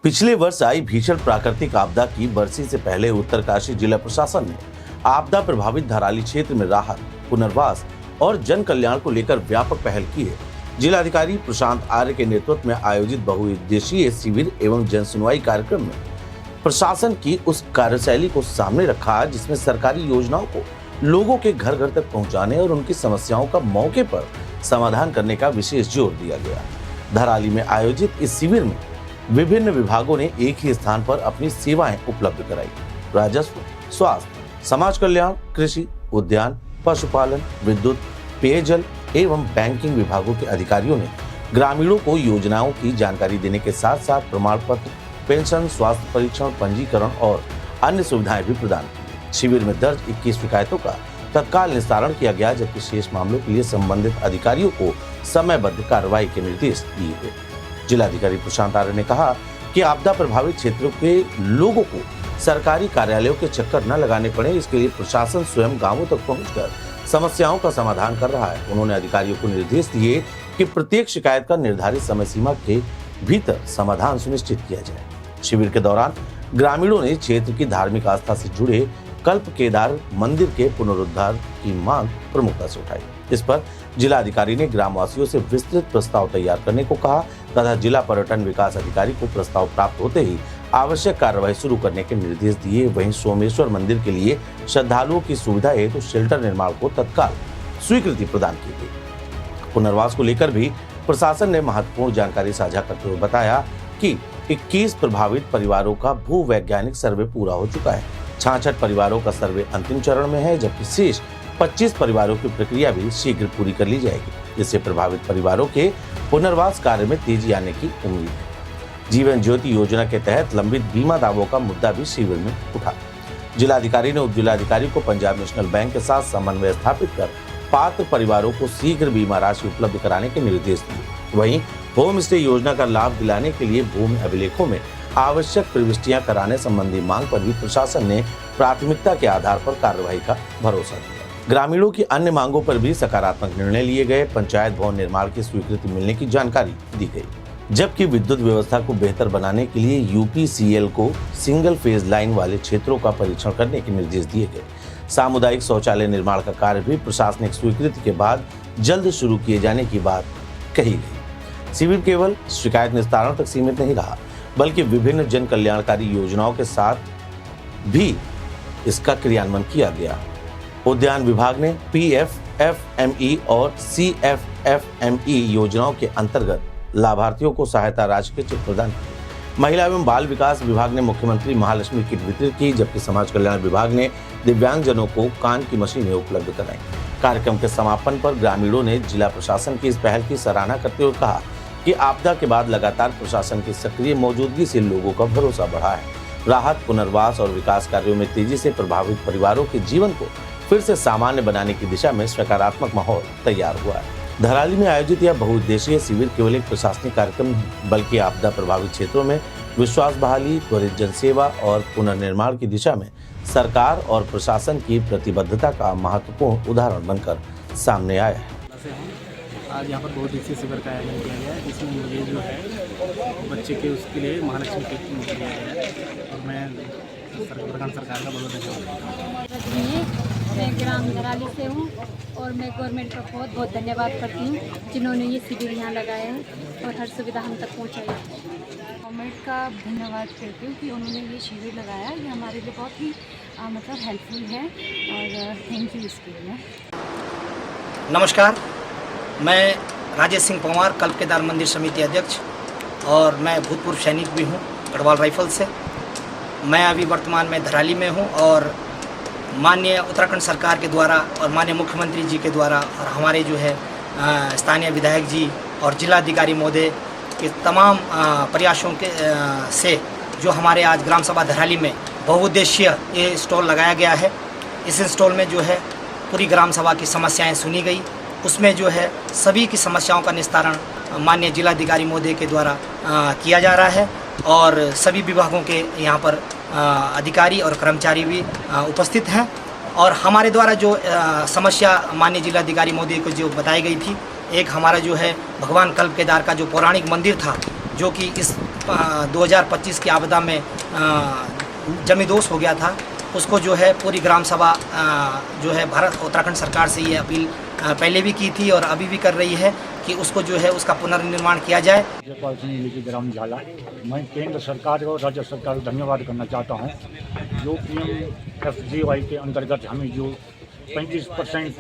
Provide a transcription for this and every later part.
पिछले वर्ष आई भीषण प्राकृतिक आपदा की बरसी से पहले उत्तरकाशी जिला प्रशासन ने आपदा प्रभावित धराली क्षेत्र में राहत, पुनर्वास और जन कल्याण को लेकर व्यापक पहल की है। जिलाधिकारी प्रशांत आर्य के नेतृत्व में आयोजित बहुउद्देशीय शिविर एवं जन सुनवाई कार्यक्रम में प्रशासन की उस कार्यशैली को सामने रखा जिसमें सरकारी योजनाओं को लोगों के घर घर तक पहुंचाने और उनकी समस्याओं का मौके पर समाधान करने का विशेष जोर दिया गया। धराली में आयोजित इस शिविर में विभिन्न विभागों ने एक ही स्थान पर अपनी सेवाएं उपलब्ध कराई। राजस्व, स्वास्थ्य, समाज कल्याण, कृषि, उद्यान, पशुपालन, विद्युत, पेयजल एवं बैंकिंग विभागों के अधिकारियों ने ग्रामीणों को योजनाओं की जानकारी देने के साथ साथ प्रमाण पत्र, पेंशन, स्वास्थ्य परीक्षण, पंजीकरण और अन्य सुविधाएं भी प्रदान की। शिविर में दर्ज 21 शिकायतों का तत्काल निस्तारण किया गया, जबकि शेष मामलों के लिए संबंधित अधिकारियों को समयबद्ध कार्रवाई के निर्देश दिए गए। जिलाधिकारी प्रशांत आर्य ने कहा कि आपदा प्रभावित क्षेत्रों के लोगों को सरकारी कार्यालयों के चक्कर न लगाने पड़े, इसके लिए प्रशासन स्वयं गांवों तक पहुंचकर समस्याओं का समाधान कर रहा है। उन्होंने अधिकारियों को निर्देश दिए कि प्रत्येक शिकायत का निर्धारित समय सीमा के भीतर समाधान सुनिश्चित किया जाए। शिविर के दौरान ग्रामीणों ने क्षेत्र की धार्मिक आस्था से जुड़े कल्प केदार मंदिर के पुनरुद्धार की मांग प्रमुखता से उठाई। इस पर जिलाधिकारी ने ग्रामवासियों से विस्तृत प्रस्ताव तैयार करने को कहा तथा जिला पर्यटन विकास अधिकारी को प्रस्ताव प्राप्त होते ही आवश्यक कार्रवाई शुरू करने के निर्देश दिए। वहीं सोमेश्वर मंदिर के लिए श्रद्धालुओं की सुविधा हेतु शेल्टर निर्माण को तत्काल स्वीकृति प्रदान की गई। पुनर्वास को लेकर भी प्रशासन ने महत्वपूर्ण जानकारी साझा करते हुए बताया कि 21 प्रभावित परिवारों का भू-वैज्ञानिक सर्वे पूरा हो चुका है। 66 परिवारों का सर्वे अंतिम चरण में है, जबकि शेष 25 परिवारों की प्रक्रिया भी शीघ्र पूरी कर ली जाएगी, जिससे प्रभावित परिवारों के पुनर्वास कार्य में तेजी आने की उम्मीद है। जीवन ज्योति योजना के तहत लंबित बीमा दावों का मुद्दा भी शिविर में उठा। जिलाधिकारी ने उप जिलाधिकारी को पंजाब नेशनल बैंक के साथ समन्वय स्थापित कर पात्र परिवारों को शीघ्र बीमा राशि उपलब्ध कराने के निर्देश दिए। वहीं होम स्टे योजना का लाभ दिलाने के लिए भूमि अभिलेखों में आवश्यक प्रविष्टियां कराने संबंधी मांग पर भी प्रशासन ने प्राथमिकता के आधार पर कार्रवाई का भरोसा दिया। ग्रामीणों की अन्य मांगों पर भी सकारात्मक निर्णय लिए गए। पंचायत भवन निर्माण की स्वीकृति मिलने की जानकारी दी गई, जबकि विद्युत व्यवस्था को बेहतर बनाने के लिए यूपीसीएल को सिंगल फेज लाइन वाले क्षेत्रों का परीक्षण करने के निर्देश दिए गए। सामुदायिक शौचालय निर्माण का कार्य भी प्रशासनिक स्वीकृति के बाद जल्द शुरू किए जाने की बात कही गई। शिविर केवल शिकायत निस्तारण तक सीमित नहीं रहा, बल्कि विभिन्न जन कल्याणकारी योजनाओं के साथ भी इसका क्रियान्वयन किया गया। उद्यान विभाग ने PFFME और CFFME योजनाओं के अंतर्गत लाभार्थियों को सहायता राशि के चेक प्रदान किए। महिला एवं बाल विकास विभाग ने मुख्यमंत्री महालक्ष्मी किट वितरित की, जबकि समाज कल्याण विभाग ने दिव्यांगजनों को कान की मशीनें उपलब्ध कराई। कार्यक्रम के समापन पर ग्रामीणों ने जिला प्रशासन की इस पहल की सराहना करते हुए कहा कि आपदा के बाद लगातार प्रशासन की सक्रिय मौजूदगी से लोगों का भरोसा बढ़ा है। राहत, पुनर्वास और विकास कार्यों में तेजी से प्रभावित परिवारों के जीवन को फिर से सामान्य बनाने की दिशा में सकारात्मक माहौल तैयार हुआ है। धराली में आयोजित यह बहुउद्देशीय शिविर केवल एक प्रशासनिक कार्यक्रम नहीं, बल्कि आपदा प्रभावित क्षेत्रों में विश्वास बहाली, त्वरित जनसेवा और पुनर्निर्माण की दिशा में सरकार और प्रशासन की प्रतिबद्धता का महत्वपूर्ण उदाहरण बनकर सामने आया है। आज यहाँ पर बहुउद्देशीय शिविर का आयोजन किया गया है, जिसमें मुझे जो है बच्चे के उसके लिए महालक्ष्मी किट दिया गया है और मैं प्रधान सरकार का बहुत धन्यवाद। मैं ग्राम धराली से हूँ और मैं गवर्नमेंट का बहुत बहुत धन्यवाद करती हूँ जिन्होंने ये शिविर यहाँ लगाया है और हर सुविधा हम तक पहुँचाई है। गवर्नमेंट का धन्यवाद करती हूँ कि उन्होंने ये शिविर लगाया, ये हमारे लिए बहुत ही मतलब हेल्पफुल है और थैंक यू इसके लिए। नमस्कार, मैं राजेश सिंह पंवार, कल्प केदार मंदिर समिति अध्यक्ष और मैं भूतपूर्व सैनिक भी हूँ गढ़वाल राइफल से। मैं अभी वर्तमान में धराली में हूँ और माननीय उत्तराखंड सरकार के द्वारा और माननीय मुख्यमंत्री जी के द्वारा और हमारे जो है स्थानीय विधायक जी और जिलाधिकारी महोदय के तमाम प्रयासों के से जो हमारे आज ग्राम सभा धराली में बहुउद्देशीय ये स्टॉल लगाया गया है। इस स्टॉल में जो है पूरी ग्राम सभा की समस्याएं सुनी गई, उसमें जो है सभी की समस्याओं का निस्तारण माननीय जिलाधिकारी महोदय के द्वारा किया जा रहा है और सभी विभागों के यहाँ पर अधिकारी और कर्मचारी भी उपस्थित हैं और हमारे द्वारा जो समस्या माननीय जिलाधिकारी महोदय को जो बताई गई थी, एक हमारा जो है भगवान कल्प केदार का जो पौराणिक मंदिर था जो कि इस 2025 की आपदा में जमींदोज हो गया था, उसको जो है पूरी ग्राम सभा जो है भारत उत्तराखंड सरकार से ये अपील पहले भी की थी और अभी भी कर रही है कि उसको जो है उसका पुनर्निर्माण किया जाए। जयपाल सिंह ग्राम झाला, मैं केंद्र सरकार और राज्य सरकार को धन्यवाद करना चाहता हूं, जो PMFGY के अंतर्गत हमें जो 35%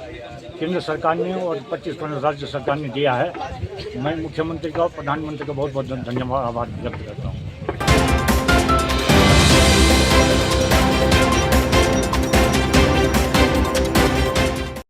केंद्र सरकार ने और 25% राज्य सरकार ने दिया है। मैं मुख्यमंत्री का और प्रधानमंत्री का बहुत बहुत धन्यवाद व्यक्त करता हूँ।